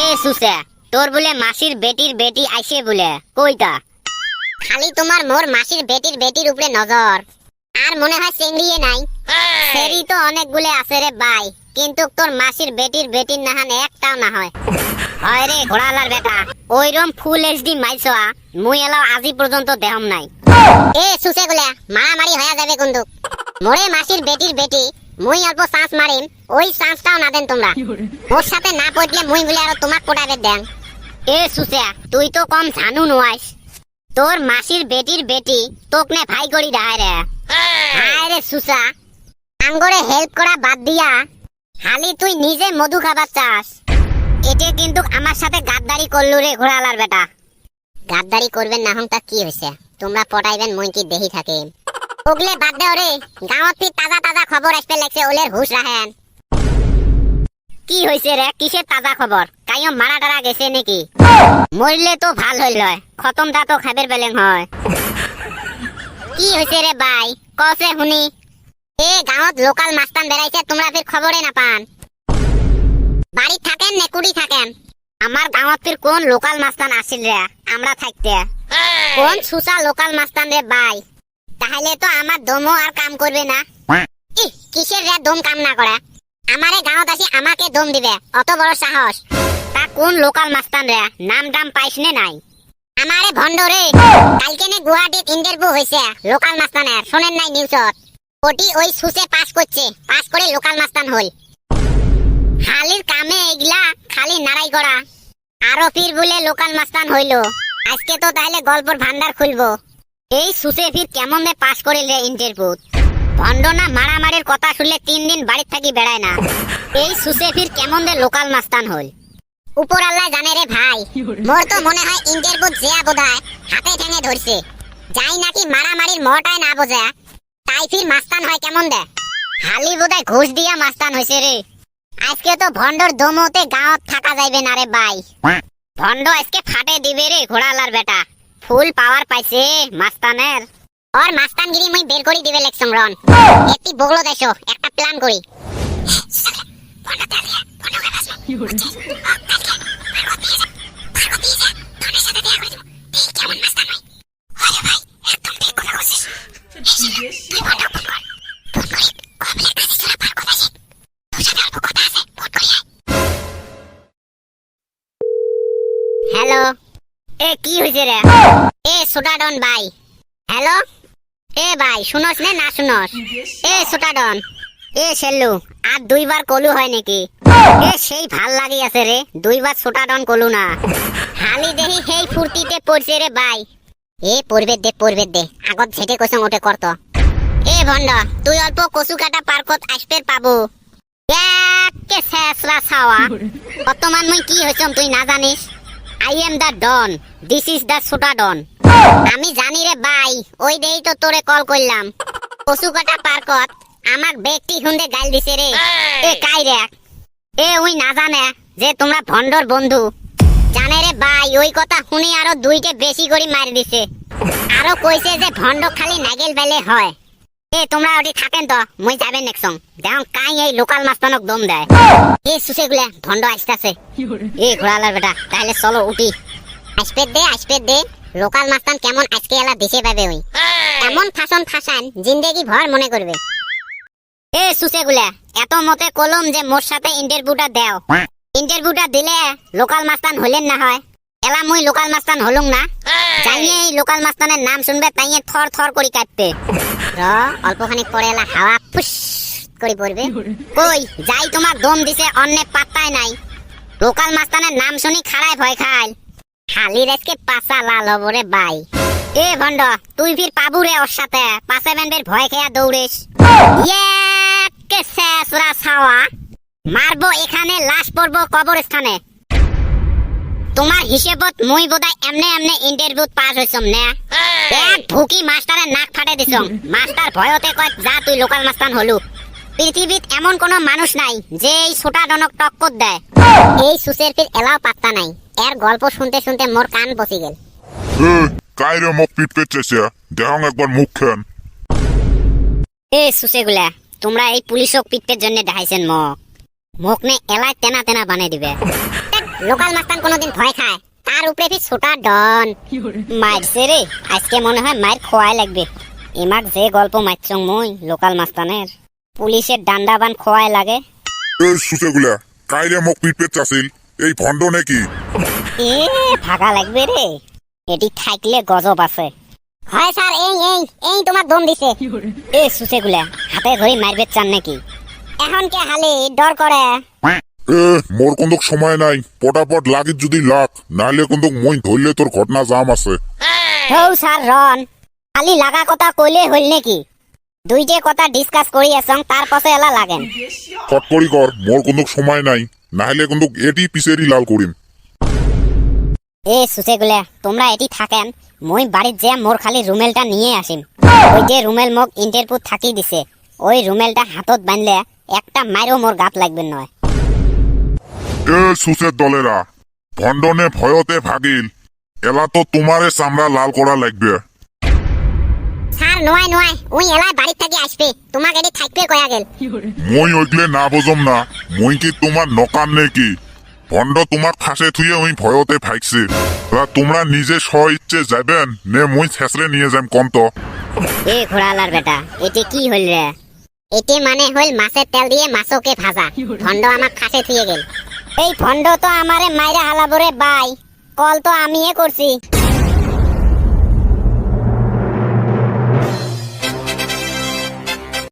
এ সুসে, তোর বলে মাসির বেটির বেটি আইছে বলে কইতা? খালি তোমার মোর মাসির বেটির বেটির উপরে নজর, আর মনে হয় চেংড়িয়ে নাই। সেরি তো অনেকগুলো আছে রে ভাই, কিন্তু তোর মাসির বেটির বেটির নাহান একটাও না হয়। হয় রে ঘোড়ালার বেটা, ওইরম ফুল এইচডি মাইছয়া মুই এলাও আজি পর্যন্ত দেহম নাই। এ সুসে গুলা মারামারি হয়ে যাবে কিন্তু। মোরে মাসির বেটির বেটি মুই অল্প চান্স মারিম, ওই চান্সটাও না দেন তোমরা। ওর সাথে না পড়লে মুই বলে আর তোমাক পটাবে দেন। এ সুসে, তুই তো কম জানু নয়াস, তোর মাসির বেটির বেটি তোক নে ভাই করি দেয় রে। হায় রে সুসা, আঙ্গরে হেল্প করা বাদ দিয়া হালি তুই নিজে মধু খাবার চাস। এটা কিন্তু আমার সাথে গাদ্দারি করলু রে ঘোড়ালার বেটা। গাদ্দারি করবেন না হং তা কি হইছে, তোমরা পটাইবেন মই কি দেহি থাকে। ওগলে বাদ দেও রে, গাঁৱত ফির তাজা তাজা খবর আসতে লাগছে, ওলের হুশ রাখেন। কি হইছে রে, কিসের তাজা খবর? কাইও মারা টারা গেছে নাকি? মরলে তো ভাল হইল, খতমটা তো খাবের বেলেং হয়। কি হইছে রে ভাই, কসে শুনি। এ গাঁৱত লোকাল মাস্তান বেড়াইছে, তোমরা ফির খবরে না পান? বাড়ি থাকেন নে কুড়ি থাকেন? আমার গাঁৱত ফির কোন লোকাল মাস্তান আসিল রে আমরা থাকতে? কোন সুসা লোকাল মাস্তান রে ভাই? তাহলে তো আমার দমও আর কাম করবে না। কিসের রে দম কাম না করে? আমারে গাঁৱত আসি আমাকে দম দিবে, অত বড় সাহস? তা কোন লোকাল মাস্তান রে, নাম দাম পাইছ নে নাই? আমারে ভন্ড রে, কালকে নে গুয়াহাটিত ইন্টারভিউ হইছে লোকাল মাস্তানের, শুনেন নাই নিউজত? ওটি ওই সুসে পাস করছে, পাস করে লোকাল মাস্তান হল। হালির কামে এগুলা খালি নাড়াই করা, আরো ফির বলে লোকাল মাস্তান হইল। আজকে তো তাহলে গল্পর ভান্ডার খুলবো। এই সুসে ফির কেমন দে পাস করিল রে ইন্টারভিউ? ভন্ড না মারামারির কথা শুনলে 3 দিন বাড়ি থাকি বেড়ায় না। এই সুসে ফির কেমন দে লোকাল মাস্তান হল? উপর আল্লাহ জানে রে ভাই। মোর তো মনে হয় ইন্টারভিউ যেয়া বোধায় হাতে ঠেঙে ধরছে, যাই নাকি মারামারির মহটায় না বোঝা, তাই ফির মাস্তান হয় কেমন দে। হালি বোধায় ঘুষ দিয়া মাস্তান হইছে রে। আজকে তো ভন্ডর দমতে গাঁৱত থাকা যাইবে না রে ভাই। ভন্ড আজকে ফাটে দিবে রে ঘোড়ালার বেটা, ফুল পাওয়ার পাইছে মাস্তানের। और মাস্তানগিরি মই বের করি দিবে লেকসং রন। একটি বগলো দেশো, একটা প্ল্যান করি। হ্যালো, এ কি হইছে রে? এ সুটাডন ভাই, হ্যালো। এ ভাই শুনস নে না শুনস? এ সুটাডন, এ শেল্লু, আর 2 বার কলু হয় নাকি? এ সেই ভাল লাগি আছে রে, 2 বার সুটাডন কলু না। হালি দেহি সেই ফুর্তিতে পড়ছে রে ভাই। এ পড়বে দে, আগত ঝেটে কইছং ওটে করতো। এ ভন্ড, তুই অল্প কচু কাটা পার্কত আসপের পাবো। একে শেষরা ছাওয়া, বর্তমান মুই কি হইছম তুই না জানিস? I am the Don, this is the Sutadon. আমি জানি রে ভাই, ওই দেই তো তোরে কল করলাম। কচুকাটা পার্কত আমাক ব্যক্তি হুন্দে গাল দিছে রে। এ কাই রে? এ ওই না জানে যে তোমরা ভন্ডর বন্ধু? জানে রে ভাই, ওই কথা শুনি আরো 2টে বেশি করে মারি দিছে। আরো কইছে যে ভন্ড খালি নাগেল বেলে হয়। এ তোমরা ওটি থাকেন তো, মই যাবে নেক্সং দেখুন কাই এই লোকাল মাস্তানক দম দেয়। এ সুসে গুলা ভন্ড আসতেছে। এ ঘোড়ালার বেটা, তাহলে চলো উঠি। আসপের দে, লোকাল মাস্তান কেমন আজকে এলা দিছে পাবে ওই। এমন ফাঁসান জিন্দেগি ভর মনে করবে। এ সুসে গুলা, এত মতে কলম যে মোর সাথে ইন্টারভিউটা দেও। ইন্টারভিউটা দিলে লোকাল মাস্তান হলেন না হয়, এলা মুই লোকাল মাস্তান হলুম না। যাইয়ে এই লোকাল মাস্তানের নাম শুনবে তাইয়ে থর থর করি কাটবে। অল্পখানিক পরে এলা হাওয়া ফুস করে পড়বে। কই যাই তোমার দম দিছে অন্যে পাত্তায় নাই। লোকাল মাস্তানের নাম শুনি খাড়ায় ভয় খায়। খালি রেসকে পাছা লাল হব রে ভাই। এ ভন্ড, তুই ফির পাবু রে ওর সাথে, পাশে ব্যান্ডের ভয় খেয়া দৌড়িস। একে শেষরা ছাওয়া, মারবো এখানে, লাশ পড়বো কবরস্থানে। তোমার হিসেবত মুই বোধহয় এমনে ইন্টারভিউ পাস হইছম না। এক ভুকি মাস্টারের নাক ফাটে দিছম। মাস্টার ভয়তে কয় যা তুই লোকাল মাস্তান হলু। পৃথিবীত এমন কোন মানুষ নাই যে এই ছোটাডনক টক্কর দেয়। এই সুসের ফির এলাও পাত্তা নাই। এর গল্প শুনতে শুনতে মোর কান বসি গেল। কাইরে মুখ পিট পেটেছে, দেহং একবার মুখ খান। এ সুসেগুলা, তোমরা এই পুলিশক পিটপের জন্য দেখাইছেন মোক নে এলাই তেনা তেনা বানাই দিবে। লোকাল মাস্তান কোনোদিন ভয় খায়, তার উপরে ফির ছোটা ডন। মারছে রে, আজকে মনে হয় মার খোয়াই লাগবে। এমাক যে গল্প মারছং মই লোকাল মাস্তানের, পুলিশের ডান্ডা বান খোয়াই লাগে। এই সুসেগুলা কাইরে মোক পিট পেট চাছিল, এই ভণ্ড নাকি? এ ভাগা লাগবে রে, এটি থাকলে গজব আছে। হয় স্যার, এই এই এই তোমার দম দিছে। এ সুসেগুলা হাতে ধরে মারবে চান নাকি? এখন কে হালি ডর করে? মোর কোন সময় নাই, পটাপট লাগিত যদি লাগ, নাহলে কিন্তু মই ধরলে তোর ঘটনা জাম আছে। হৌ স্যার রন, খালি লাগা কথা কইলে হইল নাকি? দুইটে কথা ডিসকাস করি আসং, তার পাশে এলা লাগেন। ফটকরি কর, মোর কোন সময় নাই, নাহলে কিন্তু এটি পিছেরই লাল করিম। এ সুসেগুলা তোমরা এটি থাকেন, মই বাড়ির যে মোর খালি রুমেলটা নিয়ে আসিম। ওই যে রুমেল মোক ইন্টারপুর থাকি দিছে, ওই রুমেলটা হাতত বাঁধলে একটা মাইরও মোর গাত লাগবে নয়। এ সুসের দলেরা, ভণ্ডনে ভয়তে ভাগিল, এলা তো তোমারে চামড়া লাল করা লাগবে। স্যার নয় নয়, ওই এলাই বাড়ির থাকি আসবে, তোমাকে এটি থাকবে কয়া গেল। মই ওইগুলো না বোঝম না, মই কি তোমার নকান নাকি? ভণ্ড তোমার ফাঁসে থুয়ে ওই ভয়তে ভাগছে, তোমরা নিজে স্ব ইচ্ছে যাবেন নে মই ছেঁচড়ে নিয়ে যাম কন্ত। এ ঘোড়ালার বেটা, এটি কি হইল রে? এটি মানে হইল মাছের তেল দিয়ে মাছকে ভাজা। ভণ্ড আমাক ফাঁসে থুয়ে গেল। এই ভণ্ড তো আমারে মাইরা হালাবরে বাই, কল তো আমিয়ে করছি।